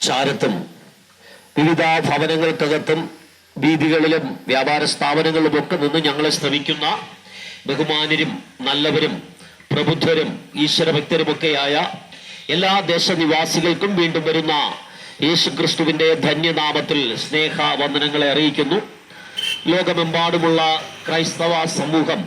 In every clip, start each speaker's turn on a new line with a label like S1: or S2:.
S1: ചാരത്തും വിവിധ ഭവനങ്ങൾക്കകത്തും വീതികളിലും വ്യാപാര സ്ഥാപനങ്ങളിലുമൊക്കെ നിന്ന് ഞങ്ങളെ ശ്രമിക്കുന്ന ബഹുമാന്യരും നല്ലവരും പ്രബുദ്ധരും ഈശ്വരഭക്തരുമൊക്കെയായ എല്ലാ ദേശനിവാസികൾക്കും വീണ്ടും വരുന്ന യേശുക്രിസ്തുവിന്റെ ധന്യനാമത്തിൽ സ്നേഹവന്ദനങ്ങളെ അറിയിക്കുന്നു. ലോകമെമ്പാടുമുള്ള ക്രൈസ്തവ സമൂഹം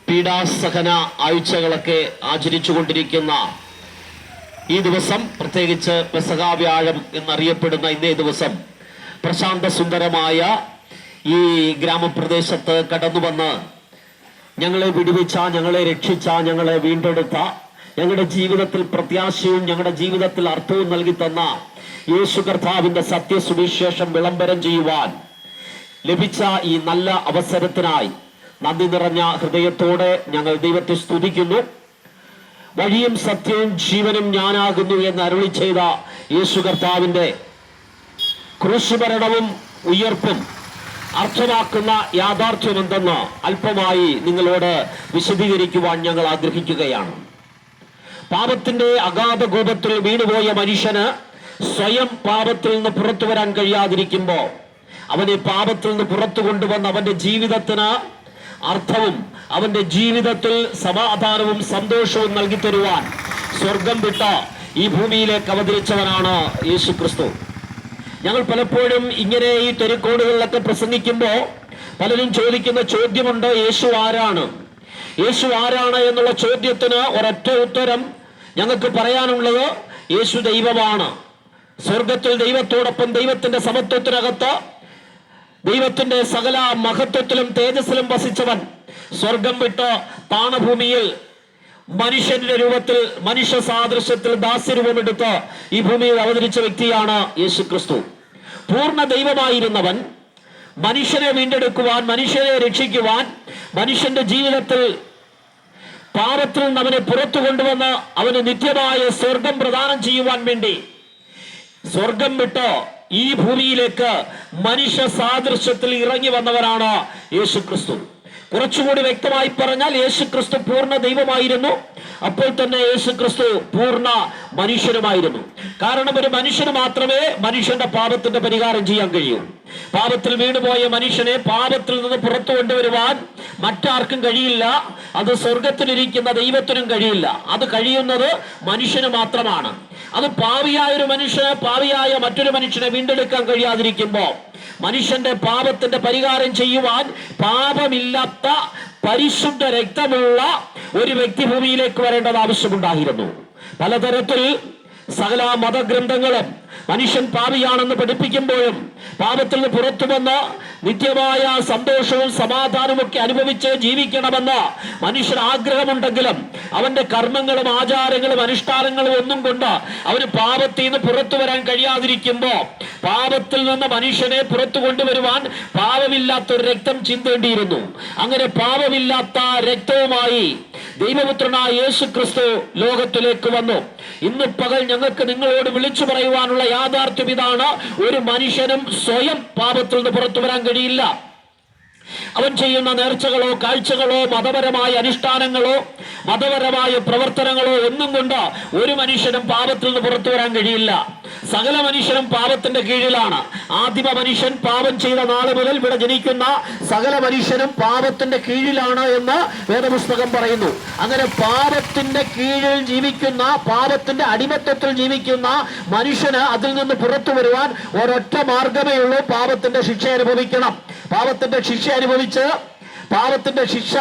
S1: പീഡാസഹന ആഴ്ചകളൊക്കെ ആചരിച്ചുകൊണ്ടിരിക്കുന്ന ഈ ദിവസം, പ്രത്യേകിച്ച് പെസഹാ വ്യാഴം എന്നറിയപ്പെടുന്ന ഇന്നേ ദിവസം, പ്രശാന്ത സുന്ദരമായ ഈ ഗ്രാമപ്രദേശത്ത് കടന്നു വന്ന് ഞങ്ങളെ വിടുവിച്ച, ഞങ്ങളെ രക്ഷിച്ച, ഞങ്ങളെ വീണ്ടെടുത്ത, ഞങ്ങളുടെ ജീവിതത്തിൽ പ്രത്യാശയും ഞങ്ങളുടെ ജീവിതത്തിൽ അർത്ഥവും നൽകി തന്ന യേശു കർത്താവിന്റെ സത്യസുവിശേഷം വിളംബരം ചെയ്യുവാൻ ലഭിച്ച ഈ നല്ല അവസരത്തിനായി നന്ദി നിറഞ്ഞ ഹൃദയത്തോടെ ഞങ്ങൾ ദൈവത്തെ സ്തുതിക്കുന്നു. വഴിയും സത്യവും ജീവനും ഞാനാകുന്നു എന്ന് അരുളി ചെയ്ത യേശു കർത്താവിന്റെ ക്രൂശുമരണവും ഉയർപ്പും അർത്ഥമാക്കുന്ന യാഥാർത്ഥ്യം എന്തെന്ന് അല്പമായി നിങ്ങളോട് വിശദീകരിക്കുവാൻ ഞങ്ങൾ ആഗ്രഹിക്കുകയാണ്. പാപത്തിന്റെ അഗാധ കൂപത്തിൽ വീണുപോയ മനുഷ്യന് സ്വയം പാപത്തിൽ നിന്ന് പുറത്തു വരാൻ കഴിയാതിരിക്കുമ്പോൾ അവനെ പാപത്തിൽ നിന്ന് പുറത്തു കൊണ്ടുവന്ന് അവന്റെ ജീവിതത്തിന് അർത്ഥവും അവന്റെ ജീവിതത്തിൽ സമാധാനവും സന്തോഷവും നൽകി തരുവാൻ സ്വർഗം വിട്ട ഈ ഭൂമിയിലേക്ക് അവതരിച്ചവനാണ് യേശു ക്രിസ്തു. ഞങ്ങൾ പലപ്പോഴും ഇങ്ങനെ ഈ തെരുക്കോടുകളിലൊക്കെ പ്രസംഗിക്കുമ്പോൾ പലരും ചോദിക്കുന്ന ചോദ്യമുണ്ട്, യേശു ആരാണ്? യേശു ആരാണ് എന്നുള്ള ചോദ്യത്തിന് ഒരൊറ്റ ഉത്തരം ഞങ്ങൾക്ക് പറയാനുള്ളത്, യേശു ദൈവമാണ്. സ്വർഗത്തിൽ ദൈവത്തോടൊപ്പം ദൈവത്തിന്റെ സമത്വത്തിനകത്ത് ദൈവത്തിന്റെ സകല മഹത്വത്തിലും തേജസ്സിലും വസിച്ചവൻ സ്വർഗം വിട്ട് താണഭൂമിയിൽ മനുഷ്യന്റെ രൂപത്തിൽ, മനുഷ്യ സാദൃശ്യത്തിൽ ദാസ്യരൂപമെടുത്ത് ഈ ഭൂമിയിൽ അവതരിച്ച വ്യക്തിയാണ് യേശു ക്രിസ്തു. പൂർണ്ണ ദൈവമായിരുന്നവൻ മനുഷ്യനെ വീണ്ടെടുക്കുവാൻ, മനുഷ്യനെ രക്ഷിക്കുവാൻ, മനുഷ്യന്റെ ജീവിതത്തിൽ പാപത്തിൽ നിന്ന് അവനെ പുറത്തു കൊണ്ടുവന്ന് അവന് നിത്യമായ സ്വർഗം പ്രദാനം ചെയ്യുവാൻ വേണ്ടി സ്വർഗം വിട്ട് ഈ ഭൂമിയിലേക്ക് മനുഷ്യ സാദൃശ്യത്തിൽ ഇറങ്ങി വന്നവരാണ് യേശു ക്രിസ്തു. കുറച്ചുകൂടി വ്യക്തമായി പറഞ്ഞാൽ, യേശു ക്രിസ്തു പൂർണ്ണ ദൈവമായിരുന്നു, അപ്പോൾ തന്നെ യേശു ക്രിസ്തു പൂർണ്ണ മനുഷ്യനുമായിരുന്നു. കാരണം ഒരു മനുഷ്യന് മാത്രമേ മനുഷ്യന്റെ പാപത്തിന്റെ പരിഹാരം ചെയ്യാൻ കഴിയൂ. പാപത്തിൽ വീണുപോയ മനുഷ്യനെ പാപത്തിൽ നിന്ന് പുറത്തു കൊണ്ടുവരുവാൻ മറ്റാർക്കും കഴിയില്ല. അത് സ്വർഗത്തിലിരിക്കുന്ന ദൈവത്തിനും കഴിയില്ല. അത് കഴിയുന്നത് മനുഷ്യന് മാത്രമാണ്. അത് പാപിയായ ഒരു മനുഷ്യന് പാപിയായ മറ്റൊരു മനുഷ്യനെ വീണ്ടെടുക്കാൻ കഴിയാതിരിക്കുമ്പോൾ മനുഷ്യന്റെ പാപത്തിന്റെ പരിഹാരം ചെയ്യുവാൻ പാപമില്ലാത്ത പരിശുദ്ധ രക്തമുള്ള ഒരു വ്യക്തി ഭൂമിയിലേക്ക് വരേണ്ടത് ആവശ്യമുണ്ടായിരുന്നു. പലതരത്തിൽ സകല മതഗ്രന്ഥങ്ങളും മനുഷ്യൻ പാപിയാണെന്ന് പഠിപ്പിക്കുമ്പോഴും പാപത്തിൽ നിന്ന് പുറത്തു വന്ന് നിത്യമായ സന്തോഷവും സമാധാനവും ഒക്കെ അനുഭവിച്ച് ജീവിക്കണമെന്ന് മനുഷ്യന് ആഗ്രഹമുണ്ടെങ്കിലും അവന്റെ കർമ്മങ്ങളും ആചാരങ്ങളും അനുഷ്ഠാനങ്ങളും ഒന്നും കൊണ്ട് അവന് പാപത്തിൽ നിന്ന് പുറത്തു വരാൻ കഴിയാതിരിക്കുമ്പോൾ പാപത്തിൽ നിന്ന് മനുഷ്യനെ പുറത്തു കൊണ്ടുവരുവാൻ പാപമില്ലാത്തൊരു രക്തം ചിന്തേണ്ടിയിരുന്നു. അങ്ങനെ പാപമില്ലാത്ത രക്തവുമായി ദൈവപുത്രനായ യേശു ക്രിസ്തു ലോകത്തിലേക്ക് വന്നു. ഇന്ന് പകൽ ഞങ്ങൾക്ക് നിങ്ങളോട് വിളിച്ചു പറയുവാനുള്ള യാഥാർത്ഥ്യം ഇതാണ്: ഒരു മനുഷ്യനും സ്വയം പാപത്തിൽ നിന്ന് പുറത്തു വരാൻ കഴിയില്ല. അവൻ ചെയ്യുന്ന നേർച്ചകളോ കാഴ്ചകളോ മതപരമായ അനുഷ്ഠാനങ്ങളോ മതപരമായ പ്രവർത്തനങ്ങളോ ഒന്നും കൊണ്ട് ഒരു മനുഷ്യനും പാപത്തിൽ നിന്ന് പുറത്തു വരാൻ കഴിയില്ല. സകല മനുഷ്യനും പാപത്തിന്റെ കീഴിലാണ്. ആദിമ മനുഷ്യൻ പാപം ചെയ്ത നാൾ മുതൽ ഇവിടെ ജനിക്കുന്ന സകല മനുഷ്യനും പാപത്തിന്റെ കീഴിലാണ് എന്ന് വേദപുസ്തകം പറയുന്നു. അങ്ങനെ പാപത്തിന്റെ കീഴിൽ ജീവിക്കുന്ന, പാപത്തിന്റെ അടിമത്തത്തിൽ ജീവിക്കുന്ന മനുഷ്യന് അതിൽ നിന്ന് പുറത്തു വരുവാൻ ഒരൊറ്റ മാർഗമേ ഉള്ളൂ: പാപത്തിന്റെ ശിക്ഷ അനുഭവിക്കണം. പാപത്തിന്റെ ശിക്ഷ അനുഭവിച്ച് പാപത്തിന്റെ ശിക്ഷ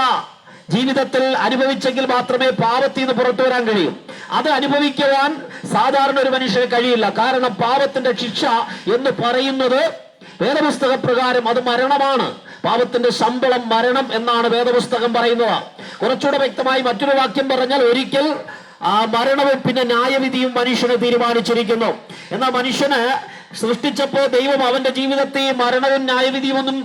S1: ജീവിതത്തിൽ അനുഭവിച്ചെങ്കിൽ മാത്രമേ പാപത്തിൽ നിന്ന് പുറത്തു വരാൻ കഴിയൂ. അത് അനുഭവിക്കുവാൻ സാധാരണ ഒരു മനുഷ്യന് കഴിയില്ല. കാരണം പാപത്തിന്റെ ശിക്ഷ എന്ന് പറയുന്നത് വേദപുസ്തക പ്രകാരം അത് മരണമാണ്. പാപത്തിന്റെ ശമ്പളം മരണം എന്നാണ് വേദപുസ്തകം പറയുന്നത്. കുറച്ചുകൂടെ വ്യക്തമായി മറ്റൊരു വാക്യം പറഞ്ഞാൽ, ഒരിക്കൽ ആ മരണവും പിന്നെ ന്യായവിധിയും മനുഷ്യന് തീരുമാനിച്ചിരിക്കുന്നു. എന്നാൽ മനുഷ്യന് സൃഷ്ടിച്ചപ്പോൾ ദൈവം അവന്റെ ജീവിതത്തെ മരണവും ന്യായവിധിയും ഒന്നും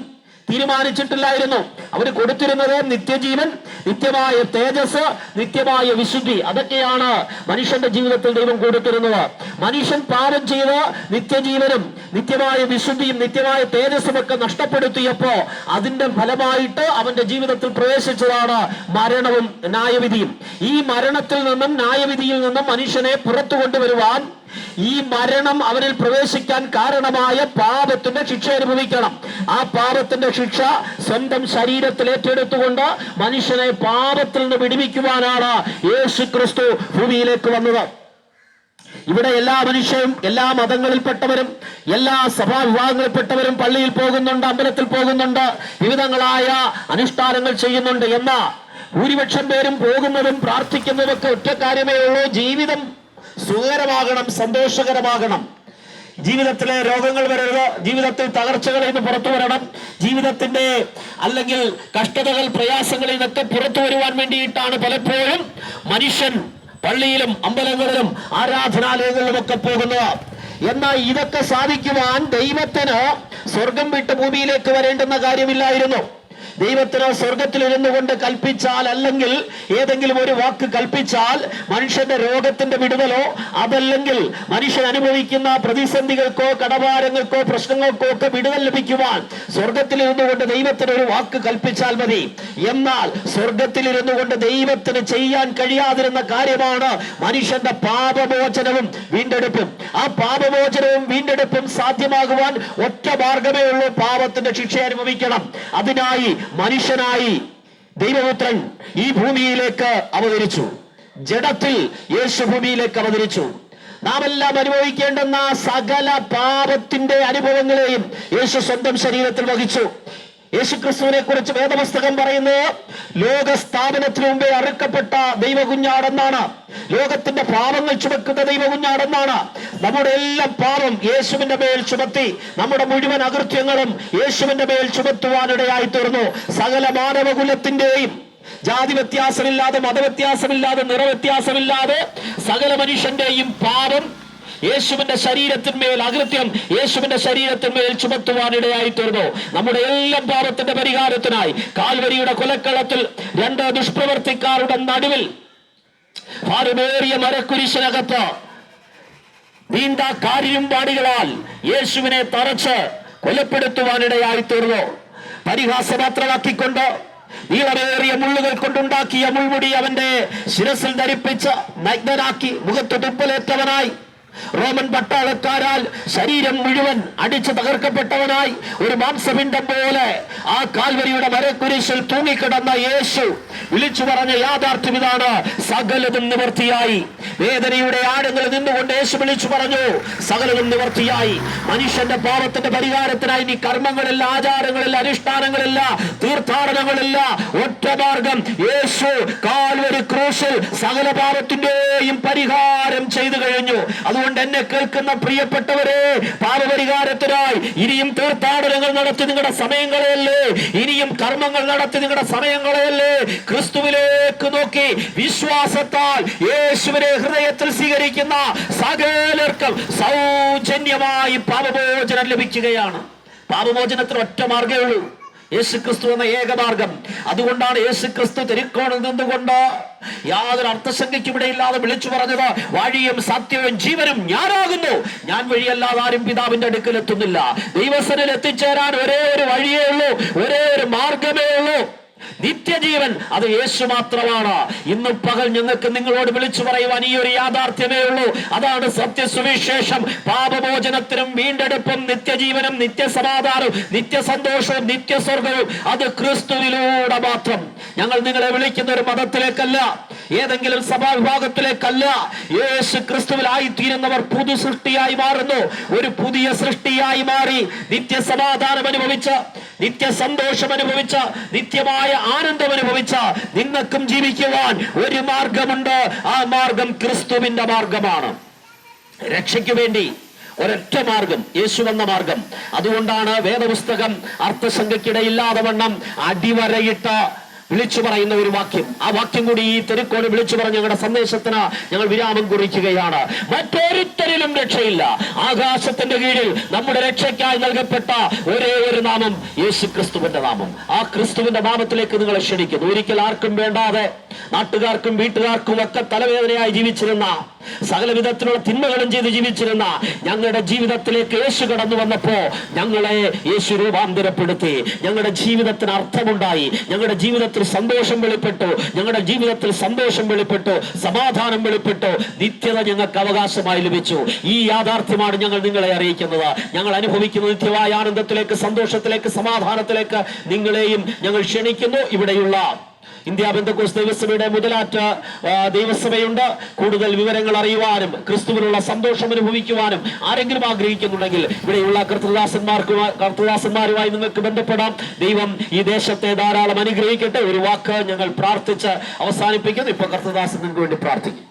S1: തീരുമാനിച്ചിട്ടില്ലായിരുന്നു. അവന് കൊടുത്തിരുന്നത് നിത്യജീവൻ, നിത്യമായ തേജസ്, നിത്യമായ വിശുദ്ധി. അതൊക്കെയാണ് മനുഷ്യന്റെ ജീവിതത്തിൽ ദൈവം കൊടുത്തിരുന്നത്. മനുഷ്യൻ പാപം ചെയ്ത് നിത്യജീവനും നിത്യമായ വിശുദ്ധിയും നിത്യമായ തേജസ്സും ഒക്കെ നഷ്ടപ്പെടുത്തിയപ്പോ അതിന്റെ ഫലമായിട്ട് അവന്റെ ജീവിതത്തിൽ പ്രവേശിച്ചതാണ് മരണവും ന്യായവിധിയും. ഈ മരണത്തിൽ നിന്നും ന്യായവിധിയിൽ നിന്നും മനുഷ്യനെ പുറത്തു കൊണ്ടുവരുവാൻ ഈ മരണം അവരിൽ പ്രവേശിക്കാൻ കാരണമായ പാപത്തിന്റെ ശിക്ഷ അനുഭവിക്കണം. ആ പാപത്തിന്റെ ശിക്ഷ സ്വന്തം ശരീരത്തിൽ ഏറ്റെടുത്തുകൊണ്ട് മനുഷ്യനെ പാപത്തിൽ നിന്ന് വിടുവിക്കുവാനാണ് യേശു ക്രിസ്തു ഭൂമിയിലേക്ക് വന്നത്. ഇവിടെ എല്ലാ മനുഷ്യരും, എല്ലാ മതങ്ങളിൽപ്പെട്ടവരും, എല്ലാ സഭാവിഭാഗങ്ങളിൽപ്പെട്ടവരും പള്ളിയിൽ പോകുന്നുണ്ട്, അമ്പലത്തിൽ പോകുന്നുണ്ട്, വിവിധങ്ങളായ അനുഷ്ഠാനങ്ങൾ ചെയ്യുന്നുണ്ട്. എന്നാൽ ഭൂരിപക്ഷം പേരും പോകുന്നതും പ്രാർത്ഥിക്കുന്നതും ഒക്കെ ഒറ്റ കാര്യമേ ഉള്ളൂ: ജീവിതം സുഖകരമാകണം, സന്തോഷകരമാകണം, ജീവിതത്തിലെ രോഗങ്ങൾ വരരുത്, ജീവിതത്തിൽ തകർച്ചകളിൽ നിന്ന് പുറത്തു വരണം, ജീവിതത്തിന്റെ അല്ലെങ്കിൽ കഷ്ടതകൾ, പ്രയാസങ്ങളിൽ നിന്നൊക്കെ പുറത്തു വരുവാൻ വേണ്ടിയിട്ടാണ് പലപ്പോഴും മനുഷ്യൻ പള്ളിയിലും അമ്പലങ്ങളിലും ആരാധനാലയങ്ങളിലും ഒക്കെ പോകുന്നത്. എന്നാൽ ഇതൊക്കെ സാധിക്കുവാൻ ദൈവത്തിന് സ്വർഗം വിട്ട് ഭൂമിയിലേക്ക് വരേണ്ടുന്ന കാര്യമില്ലായിരുന്നു. ദൈവത്തിന് സ്വർഗത്തിലിരുന്നു കൊണ്ട് കൽപ്പിച്ചാൽ, അല്ലെങ്കിൽ ഏതെങ്കിലും ഒരു വാക്ക് കൽപ്പിച്ചാൽ മനുഷ്യന്റെ രോഗത്തിന്റെ വിടുതലോ അതല്ലെങ്കിൽ മനുഷ്യൻ അനുഭവിക്കുന്ന പ്രതിസന്ധികൾക്കോ കടഭാരങ്ങൾക്കോ പ്രശ്നങ്ങൾക്കോ ഒക്കെ വിടുതൽ ലഭിക്കുവാൻ സ്വർഗത്തിലിരുന്നു കൊണ്ട് ദൈവത്തിന് ഒരു വാക്ക് കൽപ്പിച്ചാൽ മതി. എന്നാൽ സ്വർഗത്തിലിരുന്നു കൊണ്ട് ദൈവത്തിന് ചെയ്യാൻ കഴിയാതിരുന്ന കാര്യമാണ് മനുഷ്യന്റെ പാപമോചനവും വീണ്ടെടുപ്പും. ആ പാപമോചനവും വീണ്ടെടുപ്പും സാധ്യമാകുവാൻ ഒറ്റ മാർഗമേ ഉള്ളൂ: പാപത്തിന്റെ ശിക്ഷ അനുഭവിക്കണം. അതിനായി മനുഷ്യനായി ദൈവപുത്രൻ ഈ ഭൂമിയിലേക്ക് അവതരിച്ചു. ജഡത്തിൽ യേശു ഭൂമിയിലേക്ക് അവതരിച്ചു. നാം എല്ലാം അനുഭവിക്കേണ്ടുന്ന സകല പാപത്തിന്റെ അനുഭവങ്ങളെയും യേശു സ്വന്തം ശരീരത്തിൽ വഹിച്ചു. യേശുക്രിസ്തുവിനെ കുറിച്ച് വേദപുസ്തകം പറയുന്നത് ലോകസ്ഥാപനത്തിനു മുമ്പേ അറുക്കപ്പെട്ട ദൈവകുഞ്ഞാടെന്നാണ്. ലോകത്തിന്റെ പാപങ്ങൾ ചുമക്കുന്ന ദൈവകുഞ്ഞാടെന്നാണ്. നമ്മുടെ എല്ലാം പാപം യേശുവിന്റെ മേൽ ചുമത്തി നമ്മുടെ മുഴുവൻ അകൃത്യങ്ങളും യേശുവിന്റെ മേൽ ചുമത്തുവാനിടയായി തീർന്നു. സകല മാനവകുലത്തിന്റെയും ജാതി വ്യത്യാസമില്ലാതെ, മതവ്യത്യാസമില്ലാതെ, നിറവ്യത്യാസമില്ലാതെ സകല മനുഷ്യന്റെയും പാപം യേശുവിന്റെ ശരീരത്തിന്മേൽ, അകൃത്യം യേശുവിന്റെ ശരീരത്തിന്മേൽ ചുമത്തുവാനിടയായി തീർന്നു. നമ്മുടെ എല്ലാം പാപത്തിന്റെ പരിഹാരത്തിനായി കാൽവരിയുടെ കൊലക്കളത്തിൽ രണ്ട് ദുഷ്പ്രവർത്തിക്കാരുടെ നടുവിൽ ഭാരമേറിയ മരക്കുരിശിനകത്ത് നീണ്ട കാരിരുമ്പാടികളാൽ യേശുവിനെ തറച്ച് കൊലപ്പെടുത്തുവാനിടയായി തീർന്നു. പരിഹാസമാത്രമാക്കിക്കൊണ്ട് നീളമേറിയ മുള്ളുകൾ കൊണ്ടുണ്ടാക്കിയ മുൾമുടി അവന്റെ ശിരസിൽ ധരിപ്പിച്ച് നഗ്നനാക്കി മുഖത്ത് തുപ്പലേറ്റവനായി, റോമൻ പട്ടാളക്കാരാൽ ശരീരം മുഴുവൻ അടിച്ചു തകർക്കപ്പെട്ടവനായി, ഒരു മാംസപിണ്ഡം പോലെ ആ കാൽവരിയുടെ മരക്കുരിശിൽ തൂങ്ങിക്കിടന്ന യേശു വിളിച്ചു പറഞ്ഞ യാഥാർത്ഥ്യം ഇതാണ്: സകലതും നിവർത്തിയായി. വേദനയുടെ ആഴങ്ങളിൽ നിന്നുകൊണ്ട് യേശു വിളിച്ചു പറഞ്ഞു: സകലതും നിവർത്തിയായി. മനുഷ്യന്റെ പാപത്തിന്റെ പരിഹാരത്തിനായി ഇനി കർമ്മങ്ങളില്ല, ആചാരങ്ങളില്ല, അനുഷ്ഠാനങ്ങളില്ല, തീർത്ഥാടനങ്ങളില്ല. ഒറ്റ മാർഗം: യേശു കാൽവരി ക്രൂശിൽ സകല പാപത്തിന്റെയും പരിഹാരം ചെയ്തു കഴിഞ്ഞു. അതുകൊണ്ട് എന്നെ കേൾക്കുന്ന പ്രിയപ്പെട്ടവരെ, പാപപരിഹാരത്തിനായി ഇനിയും തീർത്ഥാടനങ്ങൾ നടത്തി നിങ്ങളുടെ സമയങ്ങളെയല്ലേ, ഇനിയും കർമ്മങ്ങൾ നടത്തി നിങ്ങളുടെ സമയങ്ങളെയല്ലേ, ക്രിസ്തുവിലേക്ക് നോക്കി വിശ്വാസത്താൽ യേശുവിനെ ഹൃദയത്തിൽ സ്വീകരിക്കുന്ന സകലർക്കും സൗജന്യമായി പാപമോചനം ലഭിക്കുകയാണ്. പാപമോചനത്തിന് ഒറ്റ മാർഗ്ഗമേ ഉള്ളൂ: യേശുക്രിസ്തു എന്ന ഏകമാർഗം. അതുകൊണ്ടാണ് യേശുക്രിസ്തു തിരുക്കോണിൽ നിന്നുകൊണ്ട് യാതൊരു അർത്ഥശങ്കയ്ക്കും ഇടയില്ലാതെ വിളിച്ചു പറഞ്ഞത്: വഴിയും സത്യവും ജീവനും ഞാനാകുന്നു, ഞാൻ വഴിയല്ലാതെ ആരും പിതാവിന്റെ അടുക്കൽ എത്തുന്നില്ല. ദൈവസനിൽ എത്തിച്ചേരാൻ ഒരേ ഒരു വഴിയേ ഉള്ളൂ, ഒരേ ഒരു മാർഗമേ ഉള്ളൂ: നിത്യജീവൻ. അത് യേശു മാത്രമാണ്. ഇന്ന് പകൽ ഞങ്ങൾക്ക് നിങ്ങളോട് വിളിച്ചു പറയുവാൻ ഈ ഒരു യാഥാർത്ഥ്യമേ ഉള്ളൂ. അതാണ് സത്യസുവിശേഷം. പാപമോചനത്തിനും വീണ്ടെടുപ്പും നിത്യജീവനും നിത്യസമാധാനവും നിത്യസന്തോഷവും നിത്യസ്വർഗവും അത് ക്രിസ്തുവിലൂടെ മാത്രം. ഞങ്ങൾ നിങ്ങളെ വിളിക്കുന്ന ഒരു മതത്തിലേക്കല്ല, ഏതെങ്കിലും സഭാവിഭാഗത്തിലേക്കല്ല. യേശു ക്രിസ്തുവിലായി തീരുന്നവർ പുതു സൃഷ്ടിയായി മാറുന്നു. ഒരു പുതിയ സൃഷ്ടിയായി മാറി നിത്യസമാധാനം അനുഭവിച്ച്, നിത്യസന്തോഷം അനുഭവിച്ച്, നിത്യമായ ആനന്ദം അനുഭവിച്ച നിങ്ങൾക്കും ജീവിക്കുവാൻ ഒരു മാർഗമുണ്ട്. ആ മാർഗം ക്രിസ്തുവിന്റെ മാർഗമാണ്. രക്ഷയ്ക്ക് വേണ്ടി ഒരൊറ്റ മാർഗം: യേശു എന്ന മാർഗം. അതുകൊണ്ടാണ് വേദപുസ്തകം അർത്ഥശങ്കയ്ക്കിടയില്ലാതെ വണ്ണം അടിവരയിട്ട് വിളിച്ചു പറയുന്ന ഒരു വാക്യം. ആ വാക്യം കൂടി ഈ തെരുക്കോട് വിളിച്ചു പറഞ്ഞ് ഞങ്ങളുടെ സന്ദേശത്തിന് ഞങ്ങൾ വിരാമം കുറിക്കുകയാണ്. മറ്റൊരുത്തരിലും രക്ഷയില്ല. ആകാശത്തിന്റെ കീഴിൽ നമ്മുടെ രക്ഷയ്ക്കായി നൽകപ്പെട്ട ഒരേ ഒരു നാമം യേശു ക്രിസ്തുവിന്റെ നാമം. ആ ക്രിസ്തുവിന്റെ നാമത്തിലേക്ക് നിങ്ങളെ ക്ഷണിക്കുന്നു. ഒരിക്കൽ ആർക്കും വേണ്ടാതെ, നാട്ടുകാർക്കും വീട്ടുകാർക്കും ഒക്കെ തലവേദനയായി ജീവിച്ചിരുന്ന, സകല വിധത്തിലുള്ള തിന്മകളും ചെയ്ത് ജീവിച്ചിരുന്ന ഞങ്ങളുടെ ജീവിതത്തിലേക്ക് യേശു കടന്നു വന്നപ്പോ ഞങ്ങളെ യേശു രൂപാന്തരപ്പെടുത്തി. ഞങ്ങളുടെ ജീവിതത്തിന് അർത്ഥമുണ്ടായി, ഞങ്ങളുടെ ജീവിതത്തിൽ സന്തോഷം വെളിപ്പെട്ടു, ഞങ്ങളുടെ ജീവിതത്തിൽ സന്തോഷം വെളിപ്പെട്ടു, സമാധാനം വെളിപ്പെട്ടു, നിത്യത ഞങ്ങൾക്ക് അവകാശമായി ലഭിച്ചു. ഈ യാഥാർത്ഥ്യമാണ് ഞങ്ങൾ നിങ്ങളെ അറിയിക്കുന്നത്. ഞങ്ങൾ അനുഭവിക്കുന്ന നിത്യമായ ആനന്ദത്തിലേക്ക്, സന്തോഷത്തിലേക്ക്, സമാധാനത്തിലേക്ക് നിങ്ങളെയും ഞങ്ങൾ ക്ഷണിക്കുന്നു. ഇവിടെയുള്ള ഇന്ത്യ പെന്തക്കോസ്ത് ദൈവസഭയുടെ മുതലാറ്റ ദൈവസഭയുണ്ട്. കൂടുതൽ വിവരങ്ങൾ അറിയുവാനും ക്രിസ്തുവിനുള്ള സന്തോഷം അനുഭവിക്കുവാനും ആരെങ്കിലും ആഗ്രഹിക്കുന്നുണ്ടെങ്കിൽ ഇവിടെയുള്ള കർത്തൃദാസന്മാരുമായി നിങ്ങൾക്ക് ബന്ധപ്പെടാം. ദൈവം ഈ ദേശത്തെ ധാരാളം അനുഗ്രഹിക്കട്ടെ. ഒരു വാക്ക് ഞങ്ങൾ പ്രാർത്ഥിച്ച് അവസാനിപ്പിക്കുന്നു. ഇപ്പൊ കർത്തൃദാസൻ നിങ്ങൾക്ക് വേണ്ടി പ്രാർത്ഥിക്കും.